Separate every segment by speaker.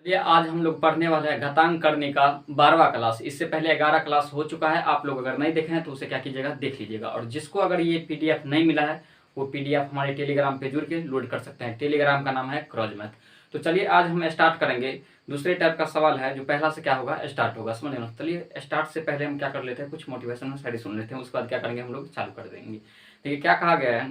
Speaker 1: चलिए आज हम लोग पढ़ने वाले हैं घातांक करने का 12वां क्लास। इससे पहले 11 क्लास हो चुका है। आप लोग अगर नहीं देखे हैं तो उसे क्या कीजिएगा, देख लीजिएगा। और जिसको अगर ये पीडीएफ नहीं मिला है वो पीडीएफ हमारे टेलीग्राम पे जुड़ के लोड कर सकते हैं। टेलीग्राम का नाम है क्रॉज मैथ। तो चलिए आज हम स्टार्ट करेंगे। दूसरे टाइप का सवाल है जो पहला से क्या होगा, स्टार्ट होगा, समझ ना। चलिए स्टार्ट से पहले हम क्या कर लेते हैं, कुछ मोटिवेशनल स्टडी सुन लेते हैं। उसके बाद क्या करेंगे, हम लोग चालू कर देंगे। देखिए क्या कहा गया है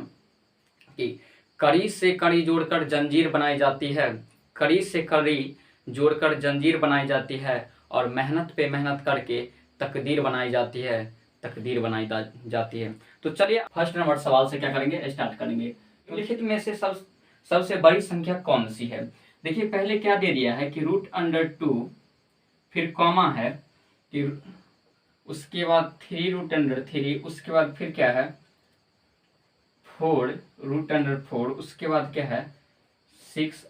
Speaker 1: कि कड़ी से कड़ी जोड़कर जंजीर बनाई जाती है। कड़ी से कड़ी जोड़कर जंजीर बनाई जाती है और मेहनत पे मेहनत करके तकदीर बनाई जाती है। तकदीर बनाई जाती है। तो चलिए फर्स्ट नंबर सवाल से क्या करेंगे, स्टार्ट करेंगे। निम्नलिखित में से सबसे बड़ी संख्या कौन सी है। देखिए पहले क्या दे दिया है कि √2, फिर कॉमा है, फिर उसके बाद 3√3, उसके बाद फिर क्या है 4 √4, उसके बाद क्या है 6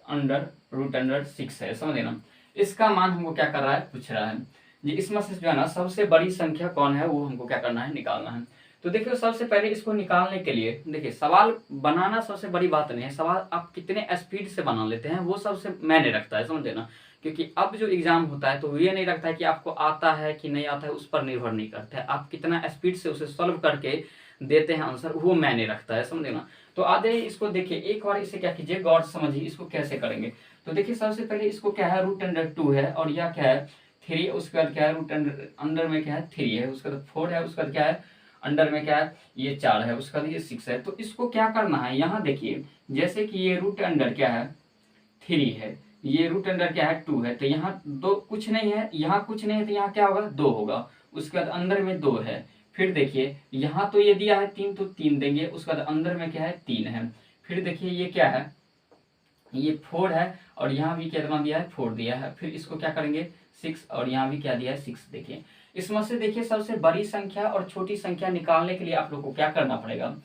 Speaker 1: √6 है। समझ ना। इसका मान हमको क्या कर रहा है, पूछ रहा है जी। इसमें से जो है ना सबसे बड़ी संख्या कौन है वो हमको क्या करना है, निकालना है। तो देखिए सबसे पहले इसको निकालने के लिए देखिए सवाल बनाना सबसे बड़ी बात नहीं है। सवाल आप कितने स्पीड से बना लेते हैं वो सबसे मायने रखता है, समझे ना। क्योंकि अब जो एग्जाम होता है तो ये नहीं रखता है कि आपको आता है कि नहीं आता है, उस पर निर्भर नहीं करता है। आप कितना स्पीड से उसे सॉल्व करके देते हैं आंसर, वो मायने रखता है, समझे ना। तो आधे इसको देखिए एक बार इसे क्या कीजिए, गौर समझिए इसको कैसे करेंगे। तो देखिए सबसे पहले इसको क्या है √2 है और यह क्या है 3, उसके बाद क्या है अंडर में क्या है 3 है, उसके बाद 4 है, उसके बाद क्या है अंडर में क्या है ये 4 है, उसके बाद ये 6 है। तो इसको क्या करना है, यहाँ देखिए जैसे कि ये रूट अंडर क्या है 3 है, ये रूट अंडर क्या है 2 है, तो यहाँ दो कुछ नहीं है, यहाँ कुछ नहीं है, तो यहाँ क्या होगा 2 होगा। उसके बाद अंदर में 2 है। फिर देखिए यहाँ तो ये दिया है 3 तो 3 देंगे, उसके बाद अंदर में क्या है 3 है। फिर देखिए ये क्या है, ये 4 है और यहाँ भी कितना दिया है 4 दिया है। फिर इसको क्या करेंगे 6 और यहाँ भी क्या दिया है 6। देखिए इसमें से देखिए सबसे बड़ी संख्या और छोटी संख्या निकालने के लिए आप लोग को क्या करना पड़ेगा।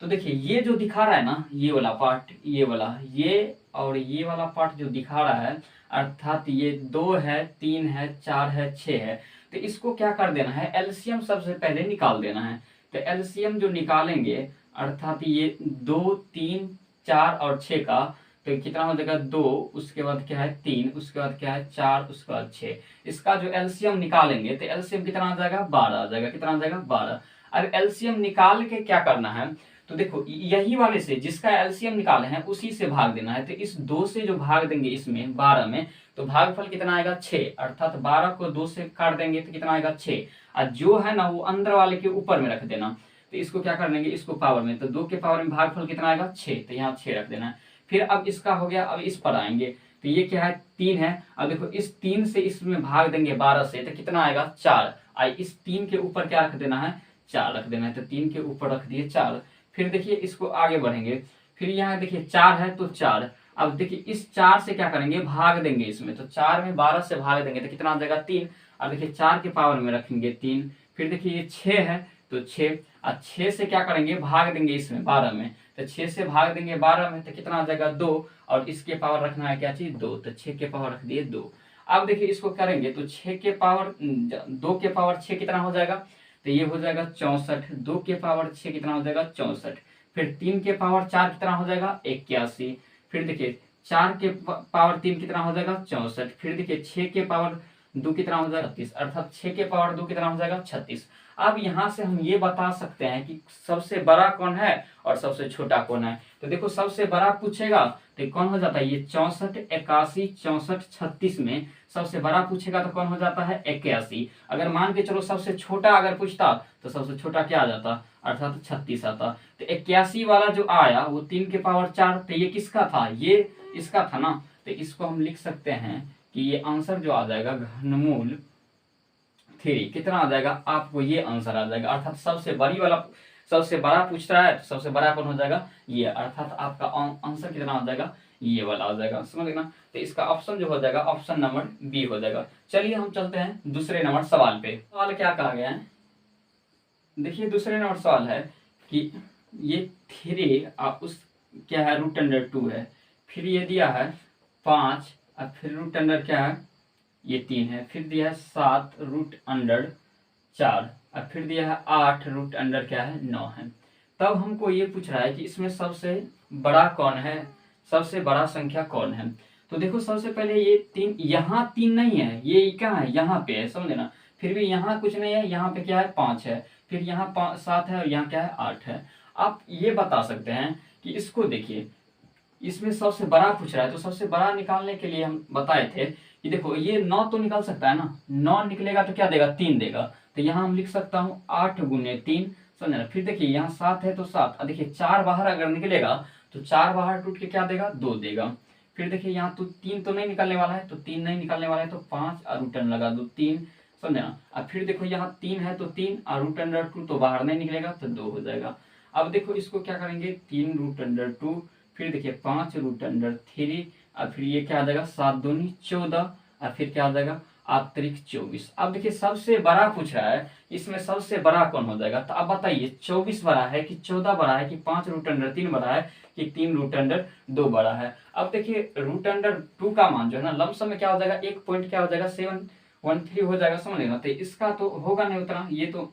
Speaker 1: तो देखिए ये जो दिखा रहा है ना, ये वाला पार्ट, ये वाला, ये और ये वाला पार्ट जो दिखा रहा है, अर्थात ये 2 है, 3 है, 4 है, 6 है। तो इसको क्या कर देना है, एलसीएम सबसे पहले निकाल देना है। तो एलसीएम जो निकालेंगे अर्थात ये 2, 3, 4 और 6 का, तो कितना हो जाएगा 2, उसके बाद क्या है 3, उसके बाद क्या है 4, उसके बाद 6। इसका जो एलसीएम निकालेंगे तो एलसीएम कितना आ जाएगा 12 आ जाएगा। कितना आ जाएगा 12। अब एलसीएम निकाल के क्या करना है, तो देखो यही वाले से जिसका एलसीएम निकाले हैं उसी से भाग देना है। तो इस 2 से जो भाग देंगे इसमें 12 में, तो भागफल कितना आएगा 6, अर्थात 12 को 2 से काट देंगे तो कितना आएगा 6। और जो है ना वो अंदर वाले के ऊपर में रख देना। तो इसको क्या कर देंगे, इसको पावर में, तो 2 के पावर में भागफल कितना आएगा 6, तो यहाँ 6 रख देना है। फिर अब इसका हो गया, अब इस पर आएंगे तो ये क्या है 3 है। अब देखो इस 3 से इसमें भाग देंगे 12 से तो कितना आएगा 4। आई इस 3 के ऊपर क्या रख देना है 4 रख देना है, तो 3 के ऊपर रख दिए 4। फिर देखिए इसको आगे बढ़ेंगे, फिर यहाँ देखिए 4 है तो 4। अब देखिए इस 4 से क्या करेंगे, भाग देंगे इसमें, तो 4 में 12 से भाग देंगे तो कितना आ जाएगा 3। अब देखिए 4 के पावर में रखेंगे 3। फिर देखिए ये 6 है तो 6, और 6 से क्या करेंगे, भाग देंगे इसमें 12 में, तो 6 से भाग देंगे 12 में तो कितना आ जाएगा 2, और इसके पावर रखना है क्या चीज 2, तो 6 के पावर रख दिए 2। अब देखिए इसको करेंगे तो 6 के पावर 2 के पावर 6 कितना हो जाएगा, तो ये हो जाएगा 64। 2 के पावर 6 कितना हो जाएगा 64। फिर 3 के पावर 4 कितना हो जाएगा 81। फिर देखिए 4 के पावर 3 कितना हो जाएगा 64। फिर देखिए 6 के पावर 2 कितना हो जाएगा 36, अर्थात 6 के पावर 2 कितना हो जाएगा 36। अब यहाँ से हम ये बता सकते हैं कि सबसे बड़ा कौन है और सबसे छोटा कौन है। तो देखो सबसे बड़ा पूछेगा तो कौन हो जाता है, ये 64, 81, 64, 36 में सबसे बड़ा पूछेगा तो कौन हो जाता है 81। अगर मान के चलो सबसे छोटा अगर पूछता तो सबसे छोटा क्या आ जाता, अर्थात 36 आता। तो 81 वाला जो आया वो 3 के पावर 4, तो ये किसका था, ये इसका था ना। तो इसको हम लिख सकते हैं कि ये आंसर जो आ जाएगा घनमूल 3 कितना आ जाएगा, आपको ये आंसर आ जाएगा। अर्थात सबसे बड़ी वाला, सबसे बड़ा पूछ रहा है तो सबसे बड़ा कौन हो जाएगा ये, अर्थात आपका आंसर कितना आ जाएगा ये वाला आ जाएगा, समझ लेना। तो इसका ऑप्शन जो हो जाएगा ऑप्शन नंबर बी हो जाएगा। चलिए हम चलते हैं दूसरे नंबर सवाल पे। सवाल क्या कहा गया है, देखिए दूसरे नंबर सवाल है कि ये 3 उस क्या है √2 है, फिर ये दिया है 5 और फिर √, क्या है ये 3 है, फिर दिया है 7 √4 और फिर दिया है 8 √, क्या है 9 है। तब हमको ये पूछ रहा है कि इसमें सबसे बड़ा कौन है, सबसे बड़ा संख्या कौन है। तो देखो सबसे पहले ये 3, यहाँ 3 नहीं है, ये कहाँ है, यहाँ पे है, समझे ना। फिर भी यहाँ कुछ नहीं है, यहाँ पे क्या है 5 है, फिर यहाँ 7 है और यहाँ क्या है 8 है। आप ये बता सकते हैं कि इसको देखिए, इसमें सबसे बड़ा पूछ रहा है, तो सबसे बड़ा निकालने के लिए हम बताए थे कि देखो ये 9 तो निकल सकता है ना, 9 निकलेगा तो क्या देगा, 3 देगा। तो यहाँ हम लिख सकता हूँ 8 गुने 3, समझे ना। फिर देखिए यहाँ 7 है तो 7, देखिए 4 बाहर अगर निकलेगा तो 4 बाहर टूट के क्या देगा, 2 देगा। फिर देखिए यहाँ तो 3 तो नहीं निकलने वाला है, तो 3 नहीं निकलने वाला है, तो 5 और रूट लगा दो 3, समझे ना। अब फिर देखो यहाँ 3 है तो 3 और रूट अंडर 2 तो बाहर नहीं निकलेगा, तो 2 हो जाएगा। अब देखो इसको क्या करेंगे, 3 रूट अंडर 2, फिर देखिए 5 रूट अंडर 3, और फिर ये क्या आ जाएगा 7 दूनी 14, और फिर क्या आ जाएगा अतिरिक्त 24। अब देखिए सबसे बड़ा पूछ रहा है, इसमें सबसे बड़ा कौन हो जाएगा। तो अब बताइए 24 बड़ा है कि 14 बड़ा है कि 5 रूट अंडर 3 बड़ा है कि 3 रूट अंडर 2 बड़ा है। अब देखिए रूट अंडर 2 का मान जो है ना लमसम में क्या हो जाएगा, एक पॉइंट क्या हो जाएगा 713 हो जाएगा, समझ लेना। तो इसका तो होगा नहीं उतना, ये तो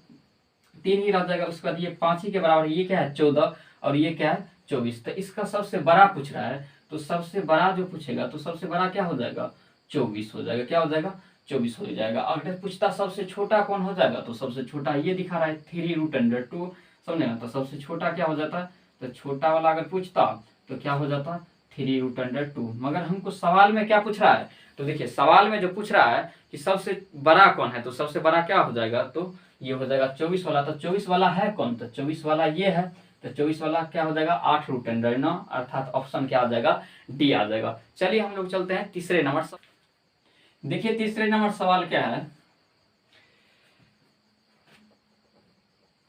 Speaker 1: 3 ही रह जाएगा, उसके बाद ये 5 ही के बराबर, ये क्या है 14 और ये क्या है 24। तो इसका सबसे बड़ा पूछ रहा है, तो सबसे बड़ा जो पूछेगा तो सबसे बड़ा क्या हो जाएगा 24 हो जाएगा, क्या हो जाएगा 24 हो जाएगा। अगर पूछता सबसे छोटा कौन हो जाएगा, तो सबसे छोटा ये दिखा रहा है 3 रूट अंडर 2, समझे ना। तो सबसे छोटा क्या हो जाता है, तो छोटा वाला अगर पूछता तो क्या हो जाता 3 रूट अंडर 2। मगर हमको सवाल में क्या पूछ रहा है, तो देखिए सवाल में जो पूछ रहा है कि सबसे बड़ा कौन है, तो सबसे बड़ा क्या हो जाएगा, तो ये हो जाएगा 24 वाला। तो 24 वाला है कौन, तो 24 वाला ये है, तो 24 वाला क्या हो जाएगा 8 रूट अंडर 9, अर्थात ऑप्शन क्या आ जाएगा डी आ जाएगा। चलिए हम लोग चलते हैं तीसरे नंबर। देखिए तीसरे नंबर सवाल क्या है,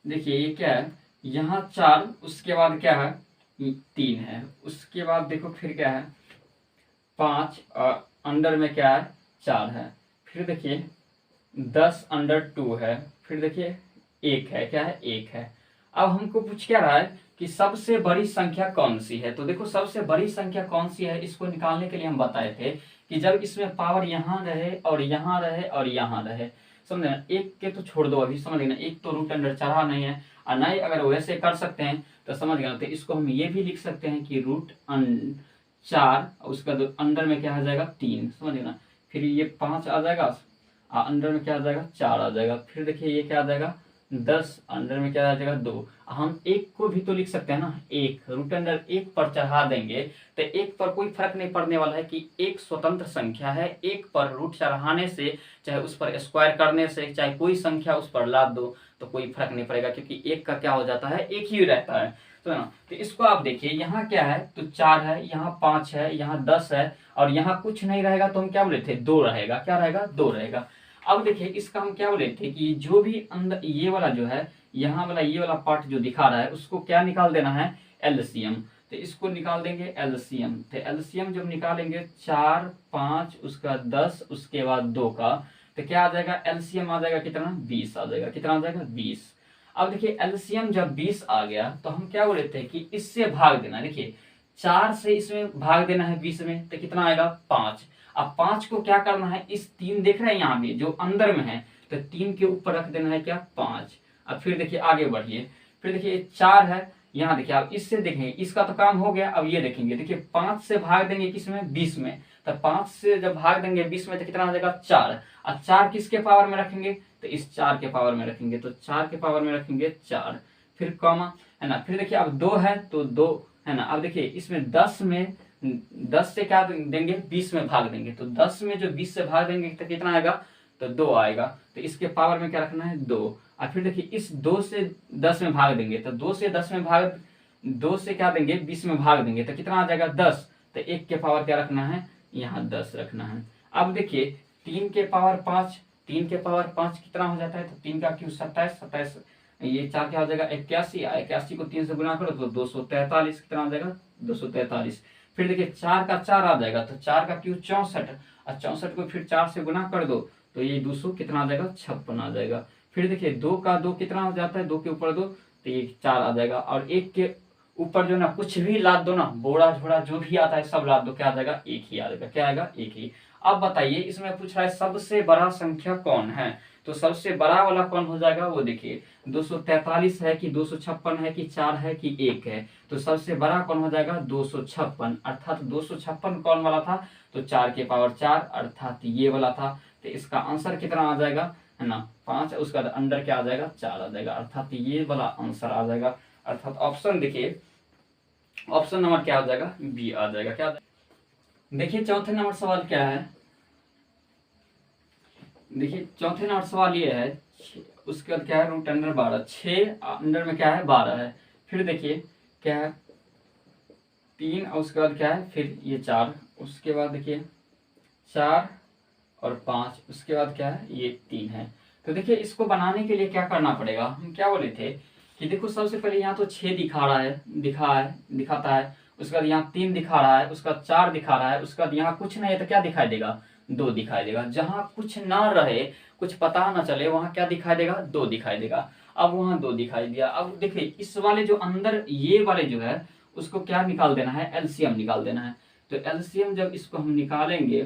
Speaker 1: देखिए ये क्या है, यहाँ 4, उसके बाद क्या है 3 है, उसके बाद देखो फिर क्या है 5 और अंडर में क्या है 4 है, फिर देखिए 10 अंडर 2 है, फिर देखिए 1 है, क्या है 1 है। अब हमको पूछ क्या रहा है कि सबसे बड़ी संख्या कौन सी है। तो देखो सबसे बड़ी संख्या कौन सी है, इसको निकालने के लिए हम बताए थे कि जब इसमें पावर यहाँ रहे और यहाँ रहे और यहाँ रहे, समझे ना। एक के तो छोड़ दो अभी, समझ ना, एक तो रूट अंडर चढ़ा नहीं है, और नहीं अगर वैसे कर सकते हैं तो समझ गए। तो इसको हम ये भी लिख सकते हैं कि रूट 4, उसका अंडर में क्या आ जाएगा 3, समझ ना। फिर ये 5 आ जाएगा, अंडर में क्या आ जाएगा 4 आ जाएगा। फिर देखिए ये क्या आ जाएगा 10, अंडर में क्या आ जाएगा 2। हम एक को भी तो लिख सकते हैं ना, एक रूट अंडर 1 पर चढ़ा देंगे तो 1 पर कोई फर्क नहीं पड़ने वाला है कि एक स्वतंत्र संख्या है, 1 पर रूट चढ़ाने से, चाहे उस पर स्क्वायर करने से, चाहे कोई संख्या उस पर लाद दो तो कोई फर्क नहीं पड़ेगा, क्योंकि 1 का क्या हो जाता है 1 ही रहता है। तो ना, तो इसको आप देखिए यहाँ क्या है, तो 4 है, यहाँ 5 है, यहाँ 10 है, और यहाँ कुछ नहीं रहेगा, तो हम क्या बोले थे 2 रहेगा, क्या रहेगा 2 रहेगा। अब देखिए इसका हम क्या बोले थे कि जो भी अंदर ये वाला जो है, यहाँ वाला ये वाला पार्ट जो दिखा रहा है उसको क्या निकाल देना है एलसीएम। तो इसको निकाल देंगे एलसीएम। तो एलसीएम जब निकालेंगे 4, 5, उसका 10, उसके बाद 2 का, तो क्या आ जाएगा एलसीएम आ जाएगा कितना 20 आ जाएगा, कितना आ जाएगा 20। अब देखिए एलसीएम जब 20 आ गया तो हम क्या बोले थे कि इससे भाग देना, देखिए 4 से इसमें भाग देना है 20 में, तो कितना आएगा 5। अब 5 को क्या करना है, इस 3 देख रहे हैं यहाँ भी जो अंदर में है, तो 3 के ऊपर रख देना है क्या 5। अब फिर देखिए आगे बढ़िए, फिर देखिए 4 है, यहाँ देखिए आप इससे देखेंगे इसका तो काम हो गया। अब ये देखेंगे, देखिए 5 से भाग देंगे किसमें 20 में, तो 5 से जब भाग देंगे 20 में तो कितना आ जाएगा 4। और 4 किसके पावर में रखेंगे, तो इस 4 के पावर में रखेंगे, तो 4 के पावर में रखेंगे 4, फिर कॉमा है ना। फिर देखिए अब 2 है तो 2 है ना। अब देखिए इसमें 10 से क्या देंगे 20 में भाग देंगे, तो 10 में जो 20 से भाग देंगे तो कितना आएगा, तो 2 आएगा। तो इसके पावर में क्या रखना है 2। और फिर देखिए इस 2 से 10 में भाग देंगे, तो 2 से 10 में भाग, 2 से क्या देंगे 20 में भाग देंगे, तो कितना आ जाएगा 10। तो 1 के पावर क्या रखना है, यहाँ 10 रखना है। अब देखिए 3 के पावर 5, 3 के पावर 5 कितना हो जाता है, तो 3 का क्यू 27, 27 ये 4 क्या हो जाएगा 81, 81 को 3 से गुना करो तो 243, कितना आ जाएगा 243। फिर देखिए 4 का 4 आ जाएगा, तो 4 का क्यू 64, और 64 को फिर 4 से गुना कर दो तो ये 200 कितना आ जाएगा 56 आ जाएगा। फिर देखिए 2 का 2 कितना हो जाता है, 2 के ऊपर 2 तो ये 4 आ जाएगा, और 1 के ऊपर जो ना कुछ भी लाद दो ना, बोरा झोड़ा जो भी आता है सब लाद दो, क्या आ जाएगा 1 ही आ जाएगा, क्या आएगा 1 ही। अब बताइए इसमें पूछ रहा है सबसे बड़ा संख्या कौन है, तो सबसे बड़ा वाला कौन हो जाएगा वो देखिए 243 है कि 256 है कि 4 है कि 1 है, तो सबसे बड़ा कौन हो जाएगा 256, अर्थात 256 कौन वाला था, तो 4 के पावर 4 अर्थात ये वाला था। तो इसका आंसर कितना आ जाएगा, है ना, 5। उसका अंडर क्या आ जाएगा, 4 आ जाएगा, अर्थात ये वाला आंसर आ जाएगा। अर्थात ऑप्शन देखिए, ऑप्शन नंबर क्या आ जाएगा, बी आ जाएगा। क्या देखिए चौथे नंबर सवाल क्या है, देखिए चौथे नंबर सवाल ये है, उसके बाद क्या है, रूट अंडर 12, 6 अंडर में क्या है, 12 है। फिर देखिए क्या है, 3 और उसके बाद क्या है, फिर ये 4, उसके बाद देखिए 4 और 5, उसके बाद क्या है, ये 3 है। तो देखिए इसको बनाने के लिए क्या करना पड़ेगा, हम क्या बोले थे कि देखो सबसे पहले यहाँ तो 6 दिखा रहा है, दिखाता है, उसके बाद यहाँ 3 दिखा रहा है, उसका 4 दिखा रहा है, उसके बाद यहाँ कुछ नहीं है तो क्या दिखाई देगा, 2 दिखाई देगा। जहाँ कुछ ना रहे, कुछ पता ना चले, वहां क्या दिखाई देगा, 2 दिखाई देगा। अब वहां 2 दिखाई दिया। अब देखिए इस वाले जो अंदर ये वाले जो है उसको क्या निकाल देना है, एलसीएम निकाल देना है। तो एलसीएम जब इसको हम निकालेंगे,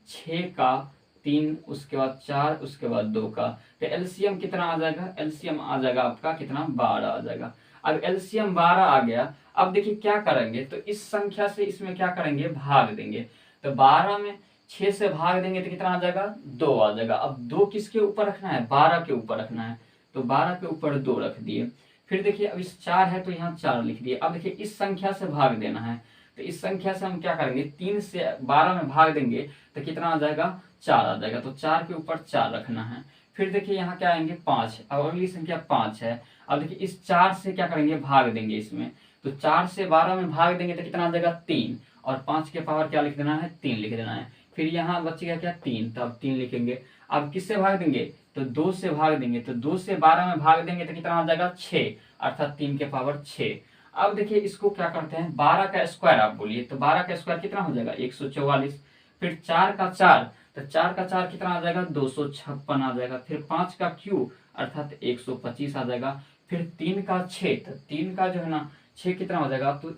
Speaker 1: 6 का 3, उसके बाद 4, उसके बाद 2 का, तो एलसीएम कितना आ जाएगा, एलसीएम आ जाएगा आपका कितना, 12 आ जाएगा। अब एलसीएम 12 आ गया। अब देखिए क्या करेंगे, तो इस संख्या से इसमें क्या करेंगे, भाग देंगे। तो 12 में 6 से भाग देंगे तो कितना आ जाएगा, 2 आ जाएगा। अब 2 किसके ऊपर रखना है, 12 के ऊपर रखना है, तो 12 के ऊपर 2 रख दिए। फिर देखिए अब इस 4 है तो यहाँ 4 लिख दिए। अब देखिए इस संख्या से भाग देना है, तो इस संख्या से हम क्या करेंगे, 3 से 12 में भाग देंगे तो कितना आ जाएगा, 4 आ जाएगा। तो 4 के ऊपर 4 रखना है। फिर देखिए यहाँ क्या आएंगे, 5। अब अगली संख्या 5 है। अब देखिए इस 4 से क्या करेंगे, भाग देंगे इसमें, तो 4 से 12 में भाग देंगे तो कितना आ जाएगा, 3, और 5 के पावर क्या लिख देना है, 3 लिख देना है। फिर यहाँ बचेगा क्या, 3, तब 3 लिखेंगे। अब किससे भाग देंगे, तो 2 से भाग देंगे, तो 2 से 12 में भाग देंगे तो कितना आ जाएगा, 6, अर्थात 3 के पावर 6। अब देखिए इसको क्या करते हैं, 12 का स्क्वायर आप बोलिए, तो 12 का स्क्वायर कितना हो जाएगा, 144। फिर 4 का 4, तो 4 का 4 कितना आ जाएगा, 256 आ जाएगा। फिर 5 का क्यू अर्थात 125 आ जाएगा। फिर 3 का 6, तो 3 का जो है ना 6 कितना हो जाएगा, तो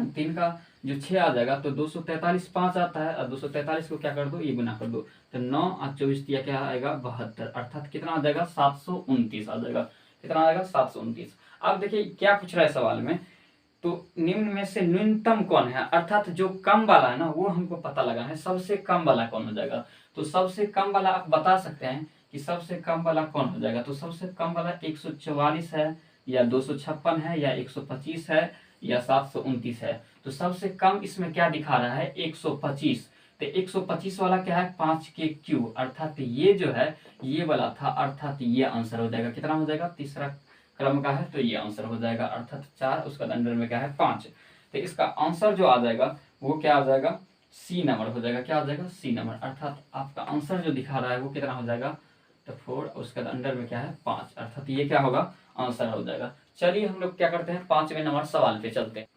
Speaker 1: 3 का जो 6 आ जाएगा तो 243, 5 आता है, और 243 को क्या कर दो, ये गुना कर दो, तो 9 और 24 दिया क्या आएगा, 72, अर्थात कितना आ जाएगा, 729 आ जाएगा। कितना आएगा, 729। अब देखिए क्या पूछ रहा है सवाल में, तो निम्न में से न्यूनतम कौन है, अर्थात जो कम वाला है ना वो हमको पता लगाना है, सबसे कम वाला कौन हो जाएगा। तो सबसे कम वाला आप बता सकते हैं कि सबसे कम वाला कौन हो जाएगा। तो सबसे कम वाला 144 है, या 256 है, या 125 है, या 729 है। तो सबसे कम इसमें क्या दिखा रहा है, 125। तो 125 वाला क्या है, 5 के क्यू, अर्थात ये जो है ये वाला था, अर्थात ये आंसर हो जाएगा। कितना हो जाएगा, तीसरा क्रम का है तो ये आंसर हो जाएगा, अर्थात 4, उसका अंडर में क्या है, 5। तो इसका आंसर जो आ जाएगा वो क्या आ जाएगा, सी नंबर हो जाएगा। क्या आ जाएगा, सी नंबर, अर्थात आपका आंसर जो दिखा रहा है वो कितना हो जाएगा, तो 4, उसके अंडर में क्या है, 5, अर्थात ये क्या होगा, आंसर हो जाएगा। चलिए हम लोग क्या करते हैं, 5वें नंबर सवाल पे चलते हैं।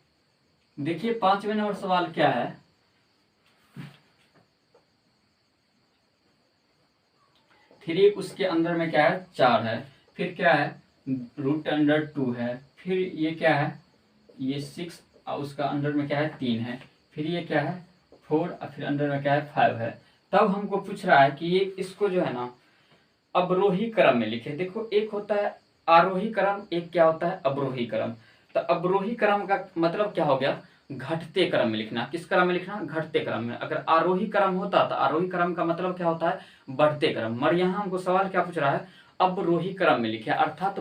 Speaker 1: देखिए 5वें नंबर सवाल क्या है, थ्री उसके अंदर में क्या है, 4 है। फिर क्या है, रूट अंडर 2 है। फिर ये क्या है, ये 6, और उसका अंडर में क्या है, 3 है। फिर ये क्या है, 4, और फिर अंडर में क्या है, 5 है। तब हमको पूछ रहा है कि ये इसको जो है ना अवरोही क्रम में लिखे। देखो एक होता है आरोही क्रम, एक क्या होता है, अवरोही क्रम। तो अवरोही क्रम का मतलब क्या हो गया, घटते क्रम में लिखना। किस क्रम में लिखना, घटते क्रम में। अगर आरोही क्रम होता तो आरोही क्रम का मतलब क्या होता है, बढ़ते क्रम। मगर यहाँ हमको सवाल क्या पूछ रहा है, अवरोही क्रम में लिखे, अर्थात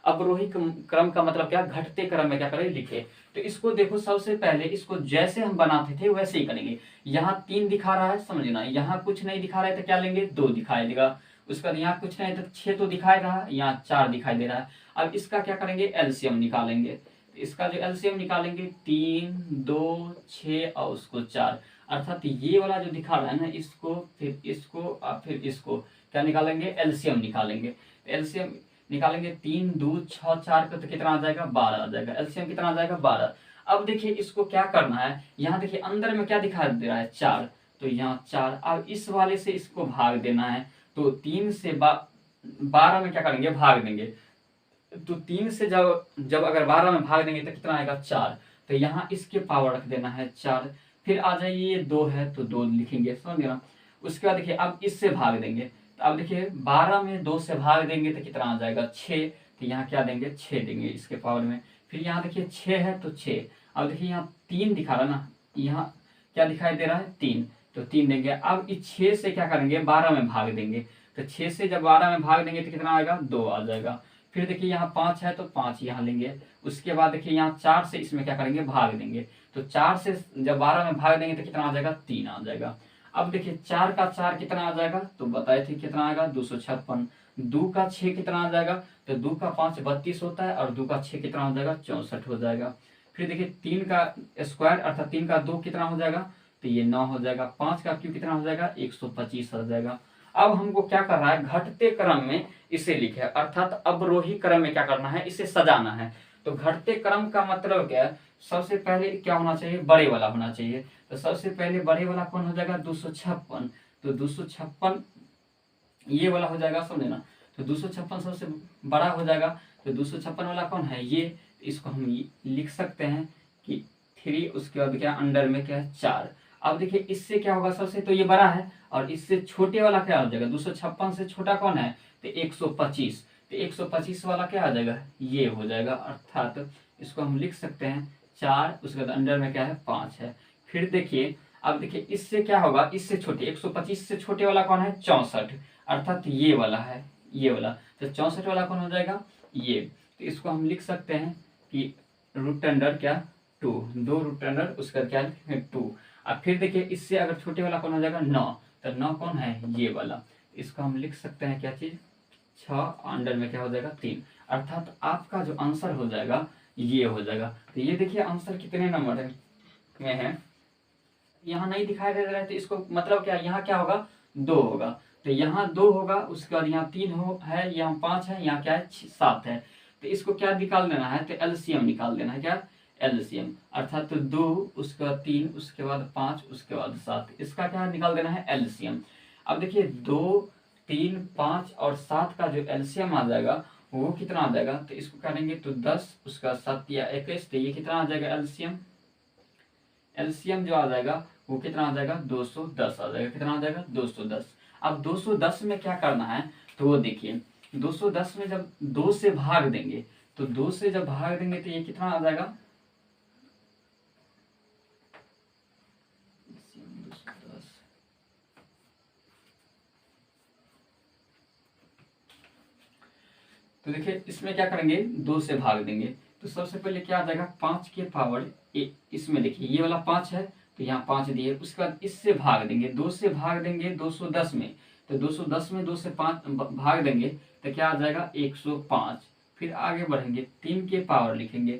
Speaker 1: अवरोही क्रम का मतलब क्या, घटते क्रम में क्या करें, लिखे। तो इसको देखो सबसे पहले इसको जैसे हम बनाते थे वैसे ही करेंगे। यहाँ 3 दिखा रहा है, समझना, यहाँ कुछ नहीं दिखा रहा है तो क्या लेंगे, 2 दिखाई देगा। उसके बाद यहाँ कुछ नहीं तो 6 तो दिखाई रहा है, यहाँ 4 दिखाई दे रहा है। अब इसका क्या करेंगे, एलसीएम निकालेंगे। तो इसका जो एलसीएम निकालेंगे, 3, 2, 6 और उसको 4, अर्थात ये वाला जो दिखा रहा है ना, इसको फिर इसको और फिर इसको क्या निकालेंगे, एलसीएम निकालेंगे। तो एलसीएम निकालेंगे, 3, 2, 6, 4 का तो कितना आ जाएगा, 12 आ जाएगा। एलसीएम कितना आ जाएगा, 12। अब देखिए इसको क्या करना है, यहाँ देखिए अंदर में क्या दिखाई दे रहा है, 4, तो यहाँ 4। अब इस वाले से इसको भाग देना है, तो 3 से 12 में क्या करेंगे, भाग देंगे। तो 3 से जब अगर 12 में भाग देंगे तो कितना आएगा, 4। तो यहाँ इसके पावर रख देना है 4। फिर आ जाइए 2 है तो 2 लिखेंगे, समझ गए ना। उसके बाद देखिए अब इससे भाग देंगे, तो अब देखिए 12 में 2 से भाग देंगे तो कितना आ जाएगा, 6। तो यहाँ क्या देंगे, 6 देंगे इसके पावर में। फिर यहाँ देखिए 6 है तो 6। अब देखिए यहाँ 3 दिखा रहा ना, यहाँ क्या दिखाई दे रहा है 3, तो 3 देंगे। अब इस 6 से क्या करेंगे 12 में भाग देंगे, तो 6 से जब 12 में भाग देंगे तो कितना आएगा 2 आ जाएगा। फिर देखिए यहाँ 5 है तो 5 यहाँ लेंगे। उसके बाद देखिए यहाँ 4 से इसमें क्या करेंगे भाग देंगे, तो 4 से जब 12 में भाग देंगे तो कितना आ जाएगा 3 आ जाएगा। अब देखिए 4 का 4 कितना आ जाएगा, तो बताए थे कितना आएगा 256। 2 का 6 कितना आ जाएगा, तो 2 का 5 32 होता है और 2 का 6 कितना हो जाएगा 64 हो जाएगा। फिर देखिए 3 का स्क्वायर अर्थात 3 का 2 कितना हो जाएगा, तो ये 9 हो जाएगा। 5 का क्यूब कितना हो जाएगा 125 हो जाएगा। अब हमको क्या कर रहा है घटते क्रम में इसे लिखे, अर्थात अवरोही क्रम में क्या करना है इसे सजाना है। तो घटते क्रम का मतलब क्या है, सबसे पहले क्या होना चाहिए बड़े वाला होना चाहिए। तो सबसे पहले बड़े वाला कौन हो जाएगा 256, तो 256 ये वाला हो जाएगा, समझे ना। तो 256 सबसे बड़ा हो जाएगा, तो 256 वाला कौन है ये, इसको हम लिख सकते हैं कि 3, उसके बाद क्या अंडर में क्या है 4। अब देखिए इससे क्या होगा, सबसे तो ये बड़ा है और इससे छोटे वाला क्या हो जाएगा, 256 से छोटा कौन है तो 125, तो 125 वाला क्या आ जाएगा ये हो जाएगा। अर्थात इसको हम लिख सकते हैं 4, उसके बाद अंडर में क्या है 5 है। फिर देखिए अब देखिए इससे क्या होगा, इससे छोटे 125 से छोटे वाला कौन है 64, अर्थात ये वाला है ये वाला, तो 64 वाला कौन हो जाएगा ये। तो इसको हम लिख सकते हैं कि रूट अंडर क्या 2, 2 रूट अंडर उसका क्या है 2। अब फिर देखिए इससे अगर छोटे वाला कौन हो जाएगा 9, तो 9 कौन है ये वाला, इसको हम लिख सकते हैं क्या चीज 6, अंडर में क्या हो जाएगा 3। अर्थात आपका जो आंसर हो जाएगा ये हो जाएगा। तो ये देखिए आंसर कितने नंबर में है, यहाँ नहीं दिखाई दे रहा है, तो इसको मतलब क्या यहाँ क्या होगा 2 होगा, तो यहाँ 2 होगा, उसके बाद यहाँ 3 है, यहाँ 5 है, यहाँ क्या है 7 है। तो इसको क्या निकाल देना है, तो एलसीएम निकाल देना है, क्या एलसीएम, अर्थात तो 2 उसके बाद 3 उसके बाद 5 उसके बाद 7, इसका क्या निकाल देना है एलसीएम। अब देखिए 2 3 5 और 7 का जो एलसीएम आ जाएगा वो कितना आ जाएगा, तो इसको करेंगे तो 10 उसका 7 या 21, तो ये कितना आ जाएगा एलसीएम, एलसीएम जो आ जाएगा वो कितना आ जाएगा 210 आ जाएगा। कितना आ जाएगा 210। अब 210 में क्या करना है, तो वो देखिए 210 में जब 2 से भाग देंगे, तो 2 से जब भाग देंगे तो ये कितना आ जाएगा 210। तो देखिए इसमें क्या करेंगे 2 से भाग देंगे, तो सबसे पहले क्या आ जाएगा 5 के पावर इसमें देखिए ये वाला 5 है तो यहाँ 5 दिए, उसके बाद इससे भाग देंगे, 2 से भाग देंगे 210 में, तो 210 में 2 से 5 भाग देंगे तो क्या आ जाएगा 105। फिर आगे बढ़ेंगे 3 के पावर लिखेंगे,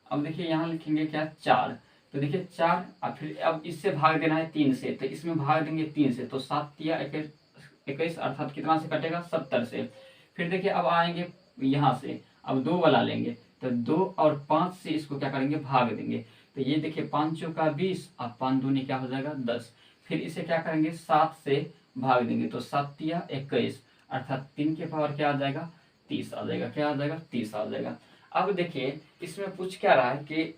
Speaker 1: अब देखिए यहाँ लिखेंगे क्या 4, तो देखिए 4, और फिर अब इससे भाग देना है 3 से, तो इसमें भाग देंगे 3 से, तो 7 या 21 अर्थात कितना से कटेगा 70 से। फिर देखिए अब आएंगे यहाँ से, अब 2 वाला लेंगे, तो 2 और 5 से इसको क्या करेंगे भाग देंगे, तो ये देखिए 5 चौका 20 और 5 दूनी क्या हो जाएगा 10। फिर इसे क्या करेंगे 7 से भाग देंगे, तो 7 या 21 अर्थात 3 के पावर क्या आ जाएगा 30 आ जाएगा। क्या आ जाएगा 30 आ जाएगा। अब देखिए इसमें पूछ क्या रहा है कि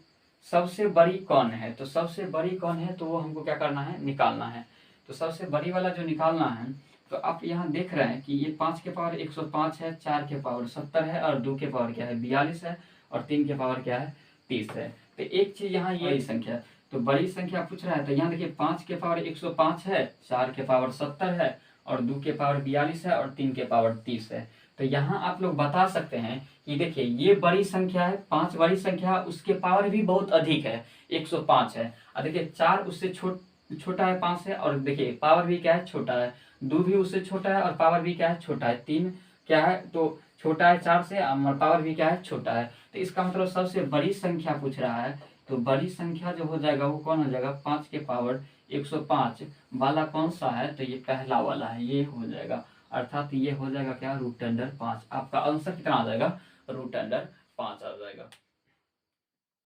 Speaker 1: सबसे बड़ी कौन है, तो सबसे बड़ी कौन है तो वो हमको क्या करना है निकालना है। तो सबसे बड़ी वाला जो निकालना है, तो आप यहाँ देख रहे हैं कि ये 5 के पावर 105 है, 4 के पावर 70 है और 2 के पावर क्या है 42 है और 3 के पावर क्या है 30 है। तो एक चीज यहाँ ये संख्या, तो बड़ी संख्या पूछ रहा है, तो यहाँ देखिए 5 के पावर 105 है, 4 के पावर 70 है और 2 के पावर 42 है और 3 के पावर 30 है। तो यहाँ आप लोग बता सकते हैं कि देखिए ये बड़ी संख्या है, 5 बड़ी संख्या, उसके पावर भी बहुत अधिक है 105 है, और देखिए 4 उससे छोटा है 5 से, और देखिए पावर भी क्या है छोटा है, 2 भी उससे छोटा है और पावर भी क्या है छोटा है, 3 क्या है तो छोटा है 4 से और पावर भी क्या है छोटा है। तो इसका मतलब सबसे बड़ी संख्या पूछ रहा है, तो बड़ी संख्या जो हो जाएगा वो कौन हो जाएगा 5 के पावर 105 वाला कौन सा है, तो ये पहला वाला है, ये हो जाएगा, अर्थात ये हो जाएगा क्या √5। आपका आंसर कितना आ जाएगा √5 आ जाएगा।